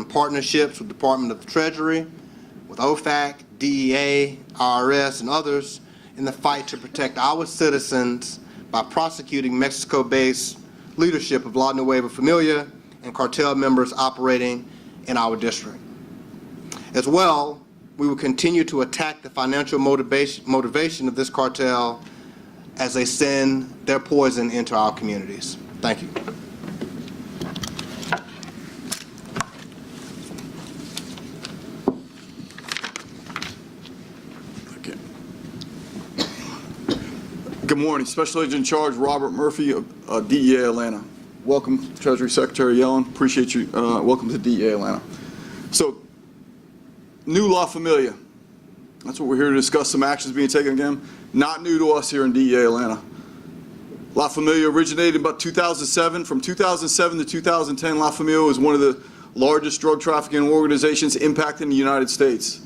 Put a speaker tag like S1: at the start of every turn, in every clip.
S1: partnerships with the Department of the Treasury, with OFAC, DEA, IRS, and others in the fight to protect our citizens by prosecuting Mexico-based leadership of La Nueva Familia and cartel members operating in our district. As well, we will continue to attack the financial motivation of this cartel as they send their poison into our communities. Thank you.
S2: Good morning. Special Agent in Charge Robert Murphy of DEA Atlanta. Welcome, Treasury Secretary Yellen. Appreciate you. Welcome to DEA Atlanta. So, new La Familia. That's what we're here to discuss, some actions being taken again. Not new to us here in DEA Atlanta. La Familia originated in about 2007. From 2007 to 2010, La Familia was one of the largest drug trafficking organizations impacting the United States.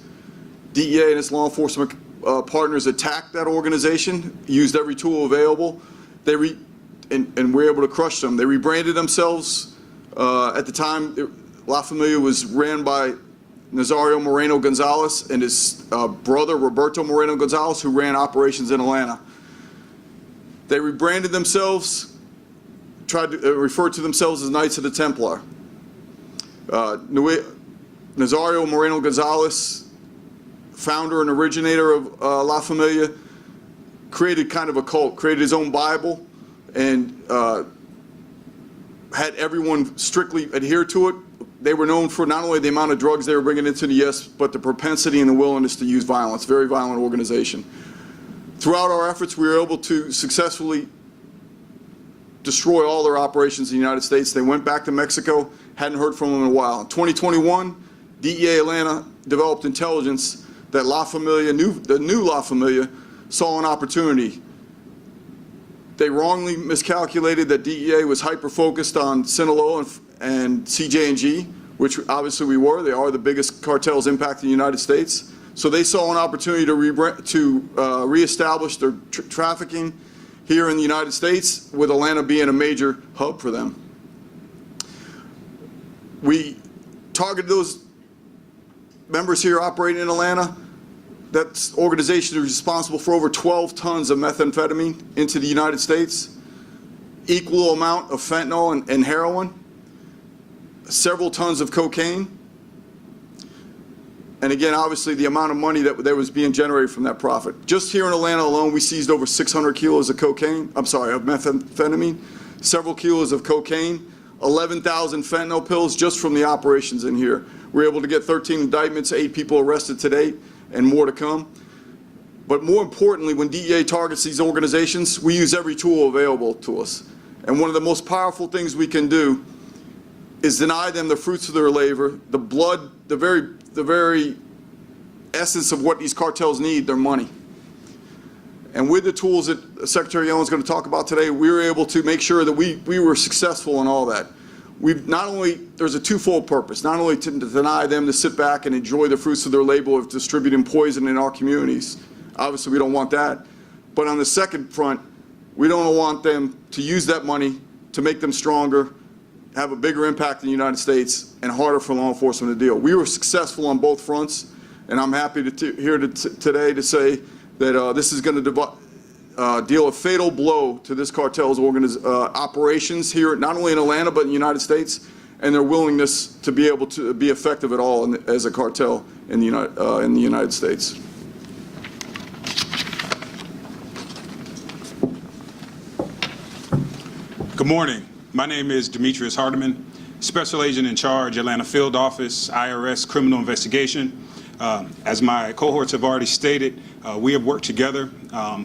S2: DEA and its law enforcement partners attacked that organization, used every tool available, and were able to crush them. They rebranded themselves. At the time, La Familia was ran by Nazario Moreno Gonzalez and his brother Roberto Moreno Gonzalez, who ran operations in Atlanta. They rebranded themselves, tried to refer to themselves as Knights of the Templar. Nazario Moreno Gonzalez, founder and originator of La Familia, created kind of a cult, created his own Bible, and had everyone strictly adhere to it. They were known for not only the amount of drugs they were bringing into the U.S., but the propensity and the willingness to use violence. Very violent organization. Throughout our efforts, we were able to successfully destroy all their operations in the United States. They went back to Mexico, hadn't heard from them in a while. In 2021, DEA Atlanta developed intelligence that La Familia, the new La Familia, saw an opportunity. They wrongly miscalculated that DEA was hyper-focused on Sinaloa and CJ&G, which obviously we were. They are the biggest cartels impacting the United States. So they saw an opportunity to reestablish their trafficking here in the United States, with Atlanta being a major hub for them. We targeted those members here operating in Atlanta. That organization is responsible for over 12 tons of methamphetamine into the United States, equal amount of fentanyl and heroin, several tons of cocaine, and again, obviously, the amount of money that was being generated from that profit. Just here in Atlanta alone, we seized over 600 kilos of methamphetamine, several kilos of cocaine, 11,000 fentanyl pills just from the operations in here. We were able to get 13 indictments, 8 people arrested to date, and more to come. But more importantly, when DEA targets these organizations, we use every tool available to us. And one of the most powerful things we can do is deny them the fruits of their labor, the blood, the very essence of what these cartels need, their money. And with the tools that Secretary Yellen is going to talk about today, we were able to make sure that we were successful in all that. There's a twofold purpose, not only to deny them to sit back and enjoy the fruits of their labor of distributing poison in our communities. Obviously, we don't want that. But on the second front, we don't want them to use that money to make them stronger, have a bigger impact in the United States, and harder for law enforcement to deal. We were successful on both fronts, and I'm happy today to say that this is going to deal a fatal blow to this cartel's operations here, not only in Atlanta, but in the United States, and their willingness to be able to be effective at all as a cartel in the United States.
S3: Good morning. My name is Demetrius Hardiman, Special Agent in Charge, Atlanta Field Office, IRS Criminal Investigation. As my cohorts have already stated, we have worked together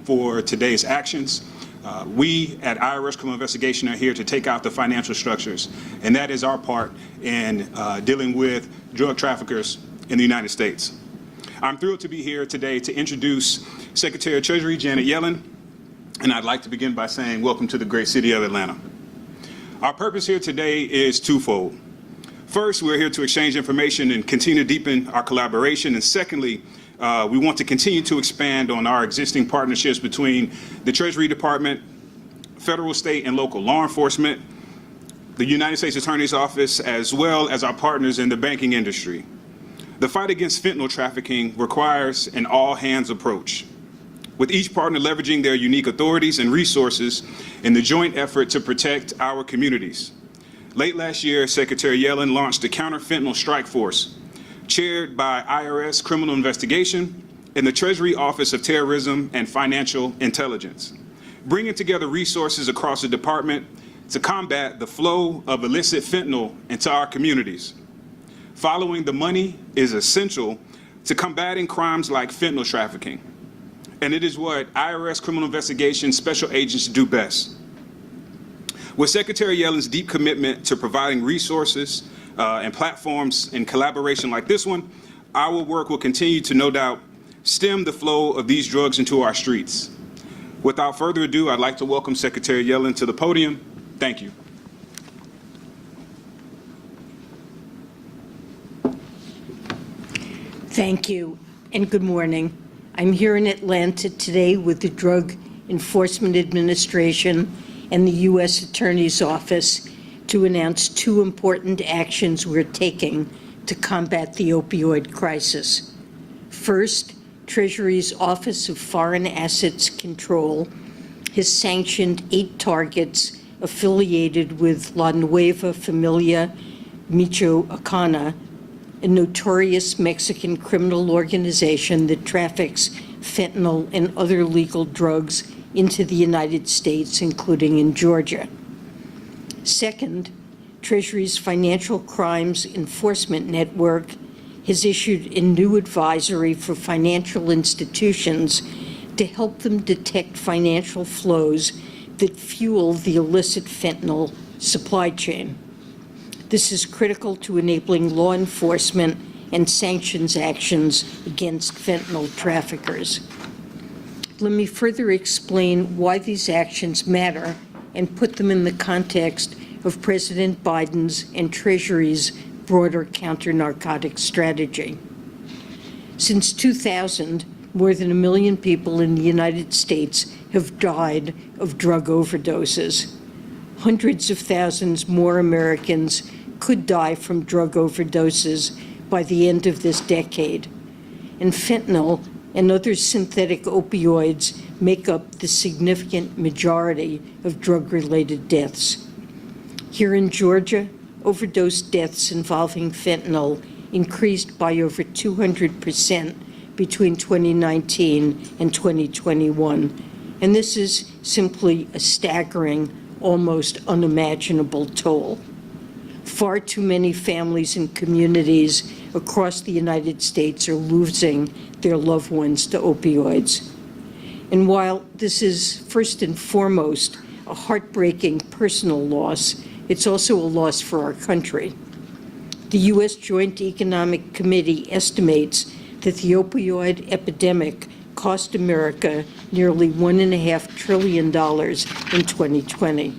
S3: for today's actions. We at IRS Criminal Investigation are here to take out the financial structures, and that is our part in dealing with drug traffickers in the United States. I'm thrilled to be here today to introduce Secretary of Treasury Janet Yellen, and I'd like to begin by saying welcome to the great city of Atlanta. Our purpose here today is twofold. First, we're here to exchange information and continue to deepen our collaboration. And secondly, we want to continue to expand on our existing partnerships between the Treasury Department, federal, state, and local law enforcement, the United States Attorney's Office, as well as our partners in the banking industry. The fight against fentanyl trafficking requires an all-hands approach, with each partner leveraging their unique authorities and resources in the joint effort to protect our communities. Late last year, Secretary Yellen launched a counter-fentanyl strike force, chaired by IRS Criminal Investigation and the Treasury Office of Terrorism and Financial Intelligence, bringing together resources across the department to combat the flow of illicit fentanyl into our communities. Following the money is essential to combating crimes like fentanyl trafficking, and it is what IRS Criminal Investigation special agents do best. With Secretary Yellen's deep commitment to providing resources and platforms in collaboration like this one, our work will continue to, no doubt, stem the flow of these drugs into our streets. Without further ado, I'd like to welcome Secretary Yellen to the podium. Thank you.
S4: Thank you, and good morning. I'm here in Atlanta today with the Drug Enforcement Administration and the U.S. Attorney's Office to announce two important actions we're taking to combat the opioid crisis. First, Treasury's Office of Foreign Assets Control has sanctioned 8 targets affiliated with La Nueva Familia Michoacana, a notorious Mexican criminal organization that traffics fentanyl and other legal drugs into the United States, including in Georgia. Second, Treasury's Financial Crimes Enforcement Network has issued a new advisory for financial institutions to help them detect financial flows that fuel the illicit fentanyl supply chain. This is critical to enabling law enforcement and sanctions actions against fentanyl traffickers. Let me further explain why these actions matter and put them in the context of President Biden's and Treasury's broader counter-narcotic strategy. Since 2000, more than 1 million people in the United States have died of drug overdoses. Hundreds of thousands more Americans could die from drug overdoses by the end of this decade. And fentanyl and other synthetic opioids make up the significant majority of drug-related deaths. Here in Georgia, overdose deaths involving fentanyl increased by over 200% between 2019 and 2021. And this is simply a staggering, almost unimaginable toll. Far too many families and communities across the United States are losing their loved ones to opioids. And while this is first and foremost a heartbreaking personal loss, it's also a loss for our country. The U.S. Joint Economic Committee estimates that the opioid epidemic cost America nearly $1.5 trillion in 2020.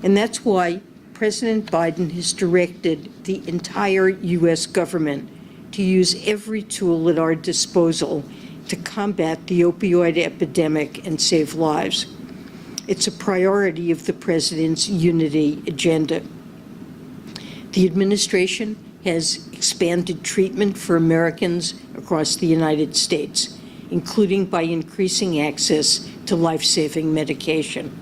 S4: And that's why President Biden has directed the entire U.S. government to use every tool at our disposal to combat the opioid epidemic and save lives. It's a priority of the President's unity agenda. The administration has expanded treatment for Americans across the United States, including by increasing access to life-saving medication.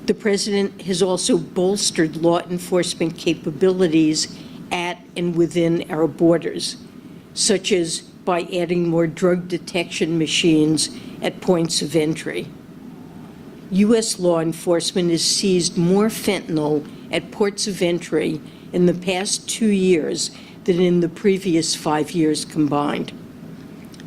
S4: The President has also bolstered law enforcement capabilities at and within our borders, such as by adding more drug detection machines at points of entry. U.S. law enforcement has seized more fentanyl at ports of entry in the past 2 years than in the previous 5 years combined.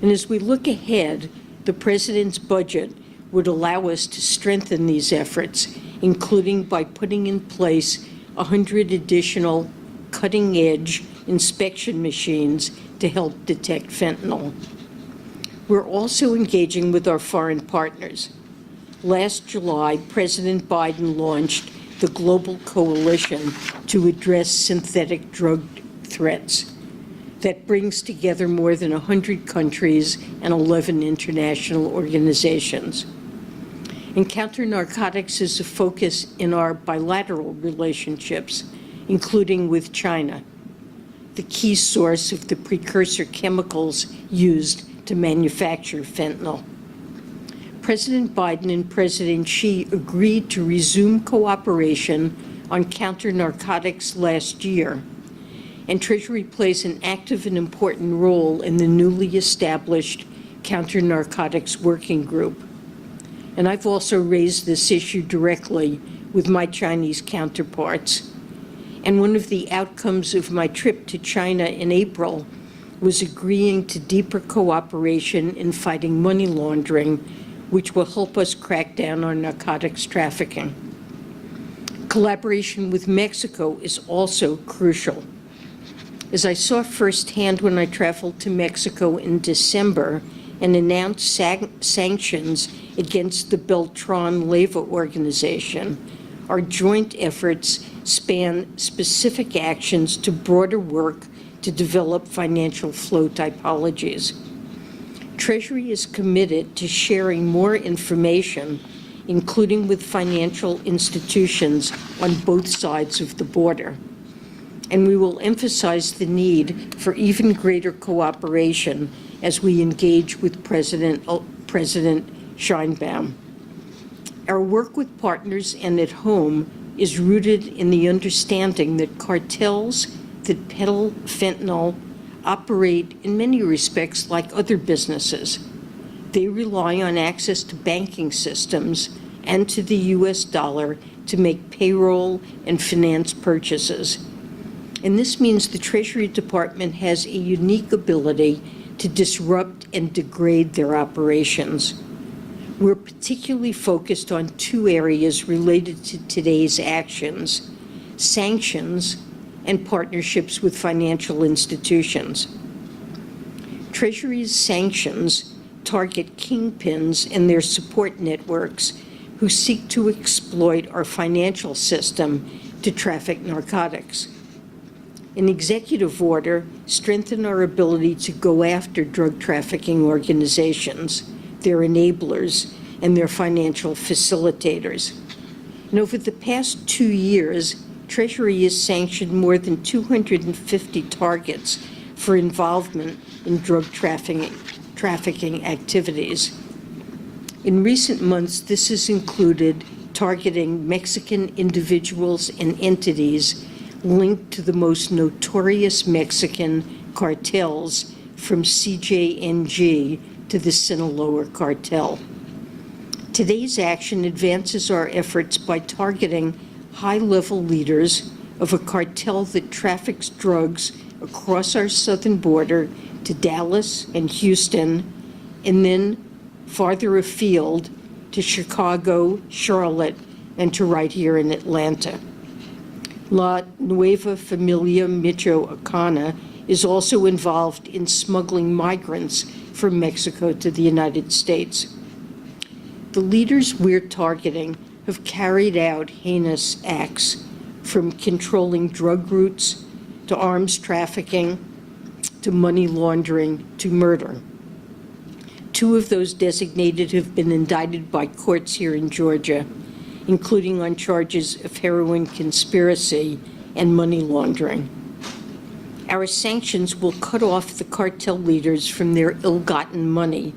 S4: And as we look ahead, the President's budget would allow us to strengthen these efforts, including by putting in place 100 additional cutting-edge inspection machines to help detect fentanyl. We're also engaging with our foreign partners. Last July, President Biden launched the Global Coalition to Address Synthetic Drug Threats that brings together more than 100 countries and 11 international organizations. And counter-narcotics is a focus in our bilateral relationships, including with China, the key source of the precursor chemicals used to manufacture fentanyl. President Biden and President Xi agreed to resume cooperation on counter-narcotics last year, and Treasury plays an active and important role in the newly established Counter-Narcotics Working Group. And I've also raised this issue directly with my Chinese counterparts. And one of the outcomes of my trip to China in April was agreeing to deeper cooperation in fighting money laundering, which will help us crack down on narcotics trafficking. Collaboration with Mexico is also crucial. As I saw firsthand when I traveled to Mexico in December and announced sanctions against the Beltran-Leyva organization, our joint efforts span specific actions to broader work to develop financial flow typologies. Treasury is committed to sharing more information, including with financial institutions on both sides of the border. And we will emphasize the need for even greater cooperation as we engage with President Sheinbaum. Our work with partners and at home is rooted in the understanding that cartels that peddle fentanyl operate in many respects like other businesses. They rely on access to banking systems and to the US dollar to make payroll and finance purchases. And this means the Treasury Department has a unique ability to disrupt and degrade their operations. We're particularly focused on two areas related to today's actions: sanctions and partnerships with financial institutions. Treasury's sanctions target kingpins and their support networks who seek to exploit our financial system to traffic narcotics. An executive order strengthened our ability to go after drug trafficking organizations, their enablers, and their financial facilitators. And over the past 2 years, Treasury has sanctioned more than 250 targets for involvement in drug trafficking activities. In recent months, this has included targeting Mexican individuals and entities linked to the most notorious Mexican cartels, from CJNG to the Sinaloa cartel. Today's action advances our efforts by targeting high-level leaders of a cartel that traffics drugs across our southern border to Dallas and Houston, and then farther afield to Chicago, Charlotte, and to right here in Atlanta. La Nueva Familia Michoacana is also involved in smuggling migrants from Mexico to the United States. The leaders we're targeting have carried out heinous acts, from controlling drug routes to arms trafficking to money laundering to murder. 2 of those designated have been indicted by courts here in Georgia, including on charges of heroin conspiracy and money laundering. Our sanctions will cut off the cartel leaders from their ill-gotten money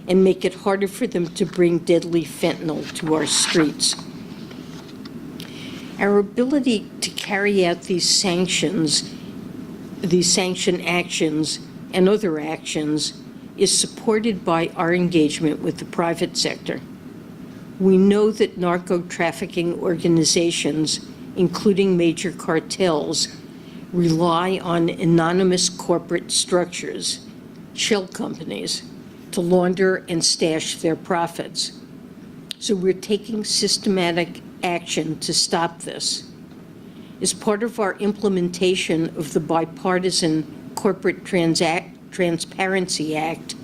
S4: and make it harder for them to bring deadly fentanyl to our streets. Our ability to carry out these sanction actions and other actions is supported by our engagement with the private sector. We know that narco-trafficking organizations, including major cartels, rely on anonymous corporate structures, shell companies, to launder and stash their profits. So we're taking systematic action to stop this. As part of our implementation of the bipartisan Corporate Transparency Act,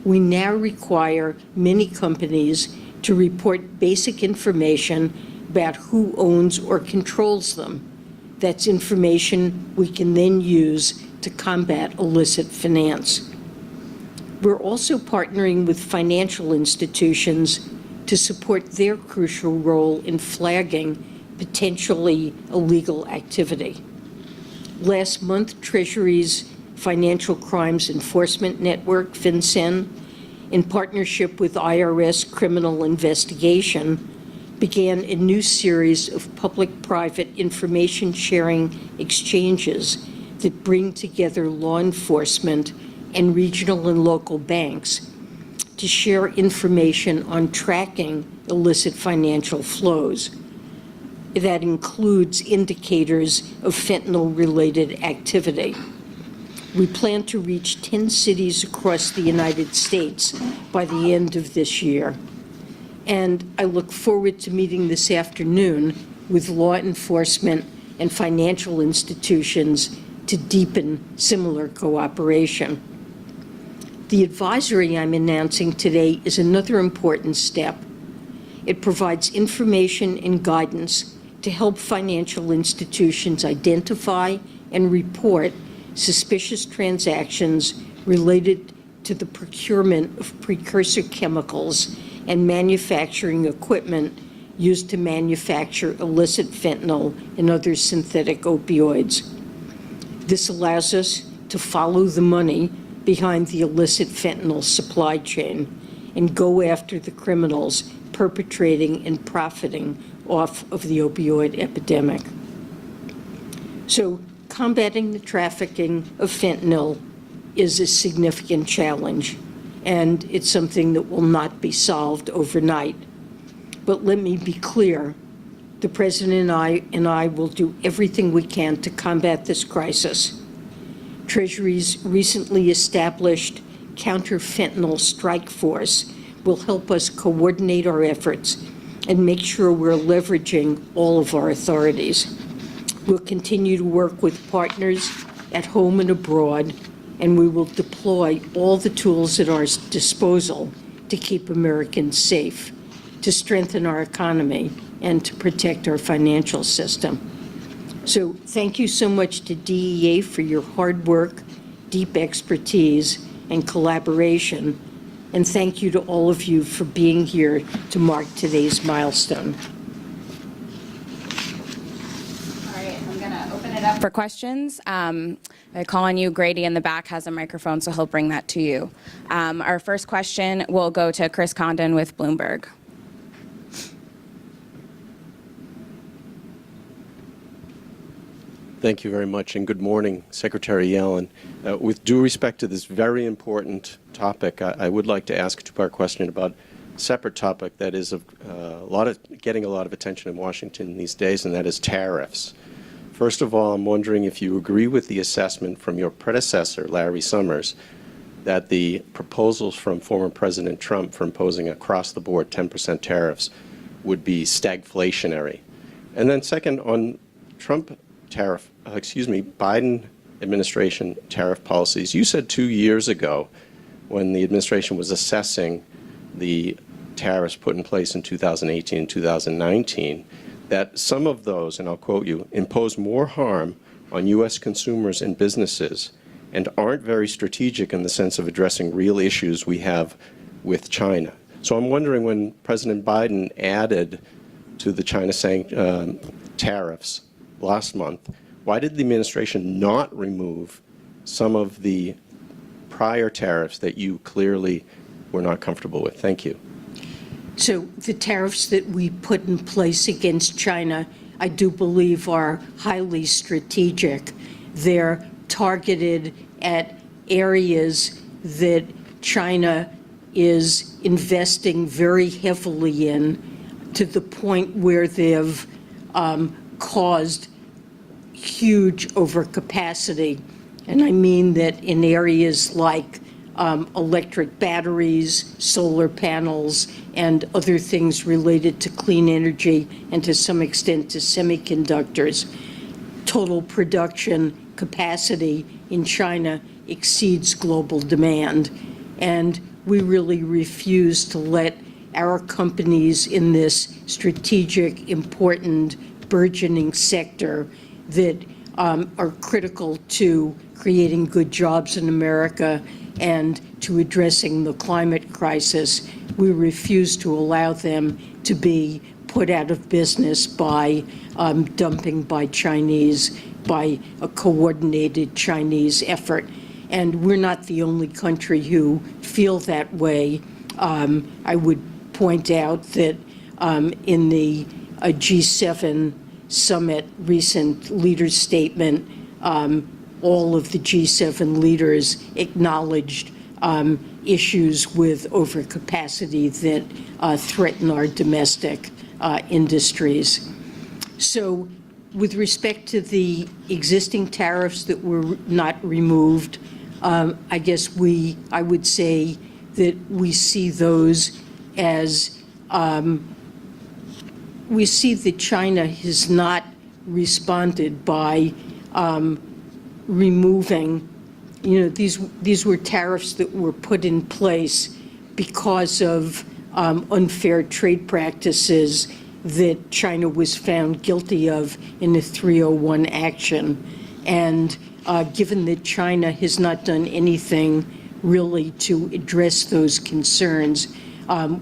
S4: we now require many companies to report basic information about who owns or controls them. That's information we can then use to combat illicit finance. We're also partnering with financial institutions to support their crucial role in flagging potentially illegal activity. Last month, Treasury's Financial Crimes Enforcement Network, FinCEN, in partnership with IRS Criminal Investigation, began a new series of public-private information sharing exchanges that bring together law enforcement and regional and local banks to share information on tracking illicit financial flows. That includes indicators of fentanyl-related activity. We plan to reach 10 cities across the United States by the end of this year. And I look forward to meeting this afternoon with law enforcement and financial institutions to deepen similar cooperation. The advisory I'm announcing today is another important step. It provides information and guidance to help financial institutions identify and report suspicious transactions related to the procurement of precursor chemicals and manufacturing equipment used to manufacture illicit fentanyl and other synthetic opioids. This allows us to follow the money behind the illicit fentanyl supply chain and go after the criminals perpetrating and profiting off of the opioid epidemic. So combating the trafficking of fentanyl is a significant challenge, and it's something that will not be solved overnight. But let me be clear, the President and I will do everything we can to combat this crisis. Treasury's recently established counter-fentanyl strike force will help us coordinate our efforts and make sure we're leveraging all of our authorities. We'll continue to work with partners at home and abroad, and we will deploy all the tools at our disposal to keep Americans safe, to strengthen our economy, and to protect our financial system. So thank you so much to DEA for your hard work, deep expertise, and collaboration. And thank you to all of you for being here to mark today's milestone.
S5: All right, I'm going to open it up for questions. I call on you. Grady in the back has a microphone, so he'll bring that to you. Our first question will go to Chris Condon with Bloomberg.
S6: Thank you very much, and good morning, Secretary Yellen. With due respect to this very important topic, I would like to ask a two-part question about a separate topic that is getting a lot of attention in Washington these days, and that is tariffs. First of all, I'm wondering if you agree with the assessment from your predecessor, Larry Summers, that the proposals from former President Trump for imposing across-the-board 10% tariffs would be stagflationary. And then second, on Biden administration tariff policies. You said 2 years ago, when the administration was assessing the tariffs put in place in 2018 and 2019, that some of those, and I'll quote you, impose more harm on U.S. consumers and businesses and aren't very strategic in the sense of addressing real issues we have with China. So I'm wondering, when President Biden added to the China tariffs last month, why did the administration not remove some of the prior tariffs that you clearly were not comfortable with? Thank you.
S4: So the tariffs that we put in place against China, I do believe, are highly strategic. They're targeted at areas that China is investing very heavily in, to the point where they've caused huge overcapacity. And I mean that in areas like electric batteries, solar panels, and other things related to clean energy, and to some extent to semiconductors. Total production capacity in China exceeds global demand. And we really refuse to let our companies in this strategic, important, burgeoning sector that are critical to creating good jobs in America and to to addressing the climate crisis. We refuse to allow them to be put out of business by dumping by a coordinated Chinese effort. And we're not the only country who feel that way. I would point out that in the G7 summit recent leaders statement, all of the G7 leaders acknowledged issues with overcapacity that threaten our domestic industries. So with respect to the existing tariffs that were not removed, I guess I would say that we see those as, we see that China has not responded by removing, these were tariffs that were put in place because of unfair trade practices that China was found guilty of in a 301 action. And given that China has not done anything really to address those concerns,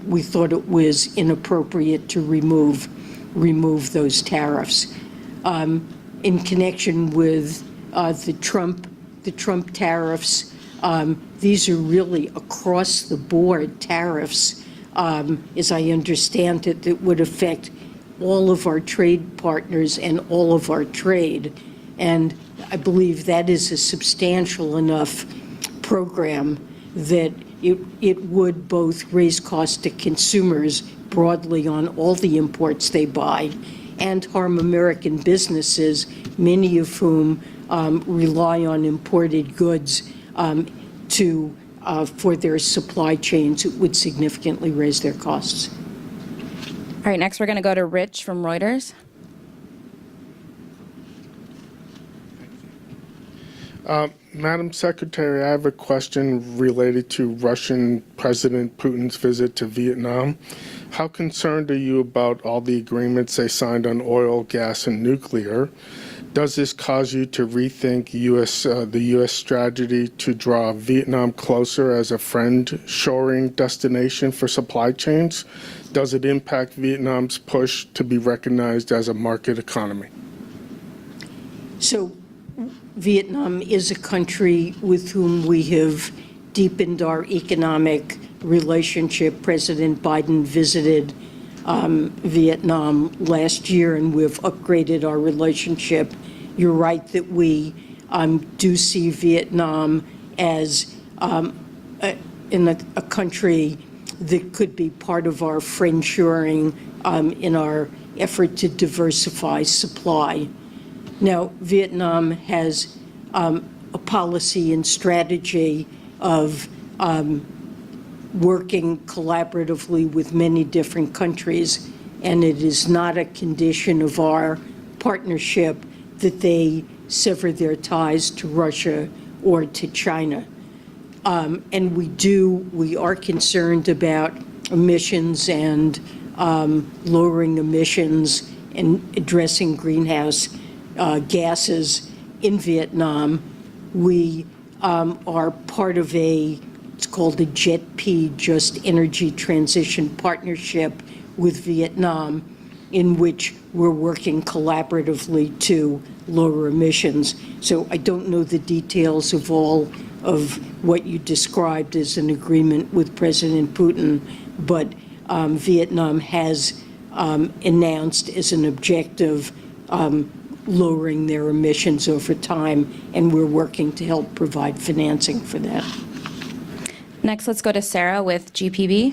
S4: we thought it was inappropriate to remove those tariffs. In connection with the Trump tariffs, these are really across the board tariffs, as I understand it, that would affect all of our trade partners and all of our trade. And I believe that is a substantial enough program that it would both raise costs to consumers broadly on all the imports they buy and harm American businesses, many of whom rely on imported goods for their supply chains. It would significantly raise their costs.
S5: All right, next we're going to go to Rich from Reuters.
S7: Madam Secretary, I have a question related to Russian President Putin's visit to Vietnam. How concerned are you about all the agreements they signed on oil, gas, and nuclear? Does this cause you to rethink the U.S. strategy to draw Vietnam closer as a friend-shoring destination for supply chains? Does it impact Vietnam's push to be recognized as a market economy?
S4: So Vietnam is a country with whom we have deepened our economic relationship. President Biden visited Vietnam last year, and we've upgraded our relationship. You're right that we do see Vietnam as in a country that could be part of our friend-shoring in our effort to diversify supply. Now, Vietnam has a policy and strategy of working collaboratively with many different countries, and it is not a condition of our partnership that they sever their ties to Russia or to China. And we are concerned about emissions and lowering emissions and addressing greenhouse gases in Vietnam. We are part of it's called a JETP, Just Energy Transition Partnership with Vietnam, in which we're working collaboratively to lower emissions. So I don't know the details of all of what you described as an agreement with President Putin, but Vietnam has announced as an objective lowering their emissions over time, and we're working to help provide financing for that.
S5: Next, let's go to Sarah with GPB.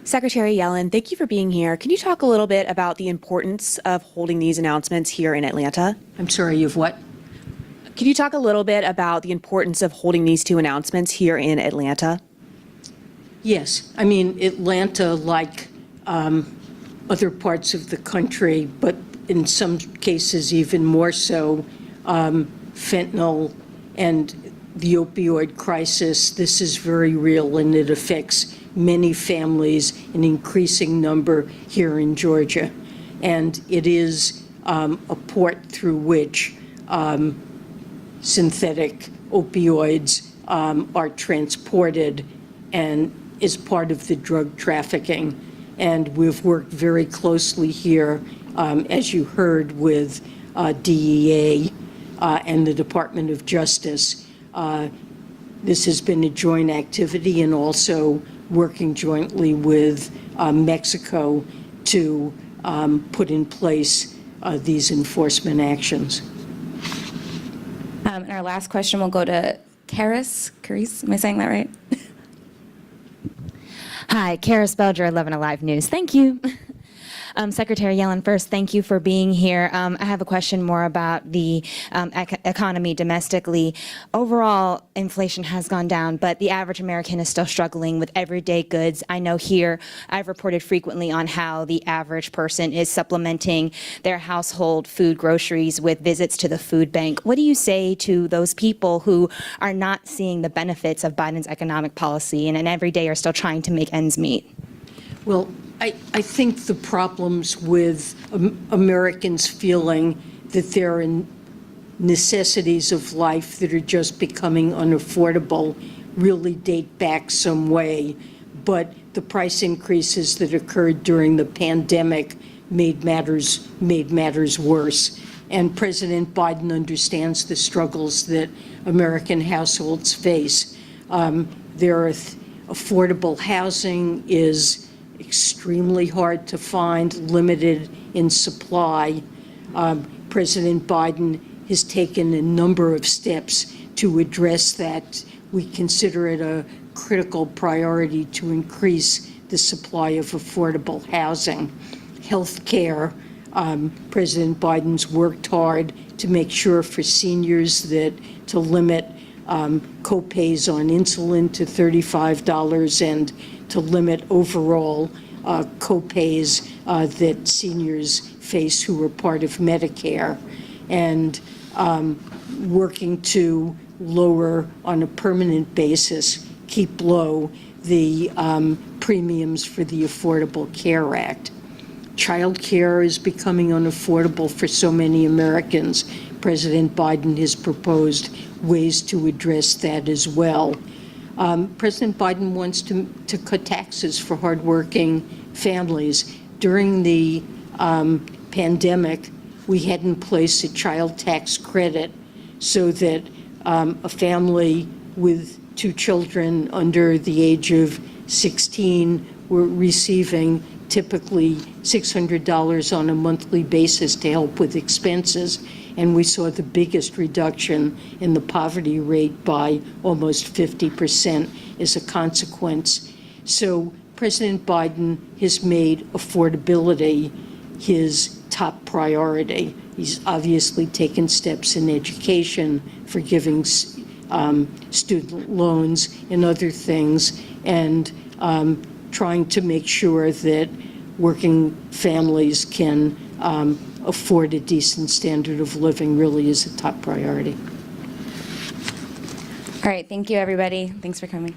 S8: Secretary Yellen, thank you for being here. Can you talk a little bit about the importance of holding these announcements here in Atlanta?
S4: I'm sorry, you've what?
S8: Can you talk a little bit about the importance of holding these two announcements here in Atlanta?
S4: Yes. I mean, Atlanta, like other parts of the country, but in some cases even more so, fentanyl and the opioid crisis, this is very real, and it affects many families, an increasing number here in Georgia. And it is a port through which synthetic opioids are transported and is part of the drug trafficking. And we've worked very closely here, as you heard, with DEA and the Department of Justice. This has been a joint activity, and also working jointly with Mexico to put in place these enforcement actions.
S5: And our last question will go to Caris. Am I saying that right?
S9: Hi, Kara Spelger, 11 Alive News. Thank you. Secretary Yellen, first, thank you for being here. I have a question more about the economy domestically. Overall, inflation has gone down, but the average American is still struggling with everyday goods. I know here I've reported frequently on how the average person is supplementing their household food groceries with visits to the food bank. What do you say to those people who are not seeing the benefits of Biden's economic policy and every day are still trying to make ends meet?
S4: Well, I think the problems with Americans feeling that there are necessities of life that are just becoming unaffordable really date back some way. But the price increases that occurred during the pandemic made matters worse. And President Biden understands the struggles that American households face. Affordable housing is extremely hard to find, limited in supply. President Biden has taken a number of steps to address that. We consider it a critical priority to increase the supply of affordable housing. Health care, President Biden's worked hard to make sure for seniors to limit co-pays on insulin to $35 and to limit overall co-pays that seniors face who are part of Medicare, and working to lower on a permanent basis, keep low the premiums for the Affordable Care Act. Child care is becoming unaffordable for so many Americans. President Biden has proposed ways to address that as well. President Biden wants to cut taxes for hardworking families. During the pandemic, we had in place a child tax credit so that a family with 2 children under the age of 16 were receiving typically $600 on a monthly basis to help with expenses. And we saw the biggest reduction in the poverty rate by almost 50% as a consequence. So President Biden has made affordability his top priority. He's obviously taken steps in education, forgiving student loans and other things, and trying to make sure that working families can afford a decent standard of living really is a top priority.
S5: All right, thank you, everybody. Thanks for coming.